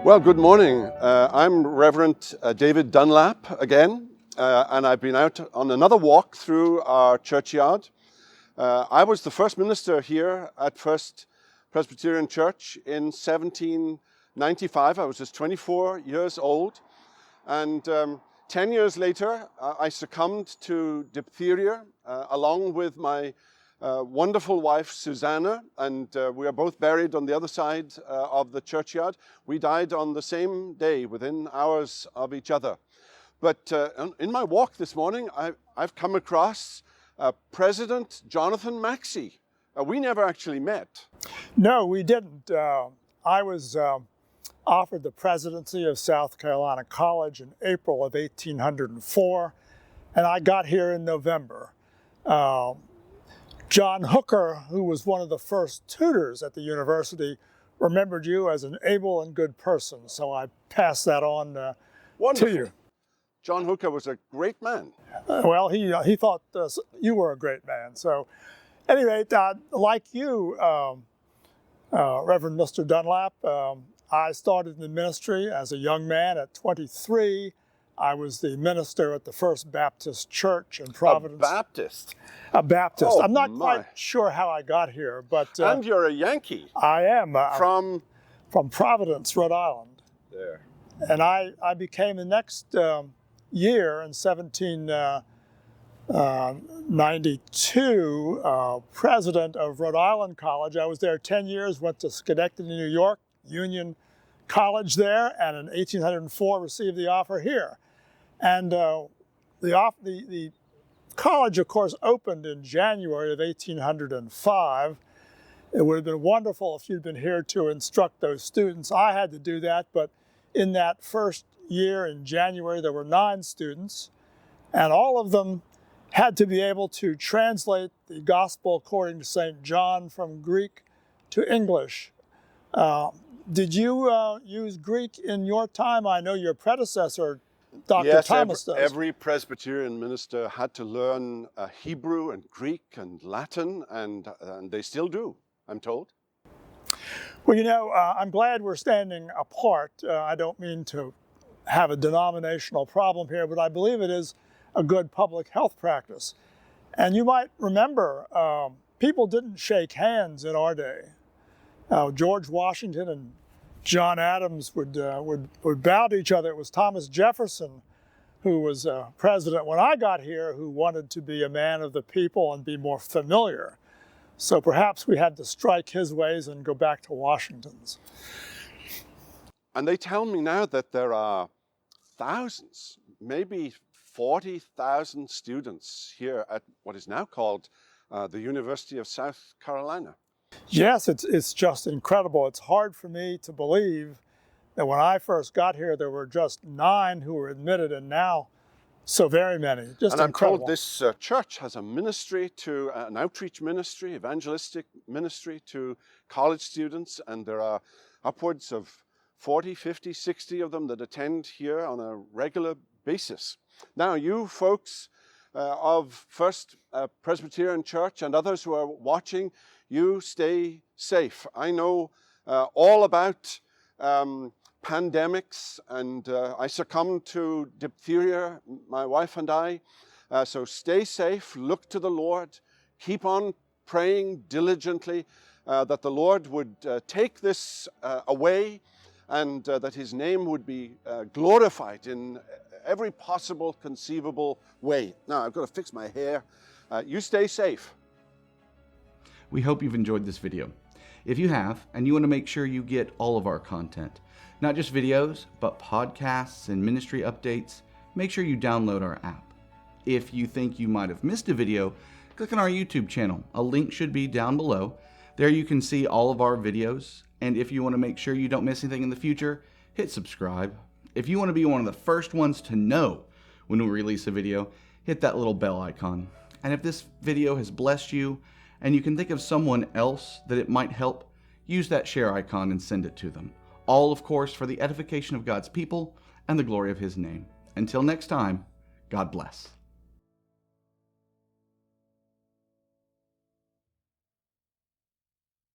Well, good morning. I'm Reverend David Dunlap again, and I've been out on another walk through our churchyard. I was the first minister here at First Presbyterian Church in 1795. I was just 24 years old, and 10 years later, I succumbed to diphtheria along with my wonderful wife, Susanna, and we are both buried on the other side of the churchyard. We died on the same day, within hours of each other. But in my walk this morning, I've come across President Jonathan Maxcy. We never actually met. No, we didn't. I was offered the presidency of South Carolina College in April of 1804, and I got here in November. John Hooker, who was one of the first tutors at the university, remembered you as an able and good person, so I passed that on to you. John Hooker was a great man. Well, he thought you were a great man. So, anyway, like you, Reverend Mr. Dunlap, I started in the ministry as a young man at 23. I was the minister at the First Baptist Church in Providence. A Baptist? A Baptist. Oh, I'm not quite sure how I got here, but... and you're a Yankee. I am. From Providence, Rhode Island. There. And I became the next year in 1792 president of Rhode Island College. I was there 10 years, went to Schenectady, New York, Union College there, and in 1804 received the offer here. And the college, of course, opened in January of 1805. It would have been wonderful if you'd been here to instruct those students. I had to do that, but in that first year in January, there were 9 students, and all of them had to be able to translate the Gospel according to St. John from Greek to English. Did you use Greek in your time? I know your predecessor, Dr. Thomas, does. Every Presbyterian minister had to learn Hebrew and Greek and Latin, and they still do, I'm told. Well, you know, I'm glad we're standing apart. I don't mean to have a denominational problem here, but I believe it is a good public health practice. And you might remember, people didn't shake hands in our day. George Washington and John Adams would bow to each other. It was Thomas Jefferson, who was president when I got here, who wanted to be a man of the people and be more familiar. So perhaps we had to strike his ways and go back to Washington's. And they tell me now that there are thousands, maybe 40,000 students here at what is now called the University of South Carolina. Yes, it's just incredible. It's hard for me to believe that when I first got here, there were just 9 who were admitted, and now so very many. Just and incredible. I'm told this church has a ministry to an outreach ministry, evangelistic ministry to college students, and there are upwards of 40, 50, 60 of them that attend here on a regular basis. Now, you folks of First Presbyterian Church and others who are watching, you stay safe. I know all about pandemics, and I succumbed to diphtheria, my wife and I. So stay safe, look to the Lord, keep on praying diligently that the Lord would take this away, and that his name would be glorified in every possible conceivable way. Now, I've got to fix my hair. You stay safe. We hope you've enjoyed this video. If you have, and you want to make sure you get all of our content, not just videos, but podcasts and ministry updates, make sure you download our app. If you think you might have missed a video, click on our YouTube channel. A link should be down below. There you can see all of our videos, and if you want to make sure you don't miss anything in the future, hit subscribe. If you want to be one of the first ones to know when we release a video, hit that little bell icon. And if this video has blessed you, and you can think of someone else that it might help, use that share icon and send it to them. All, of course, for the edification of God's people and the glory of his name. Until next time, God bless.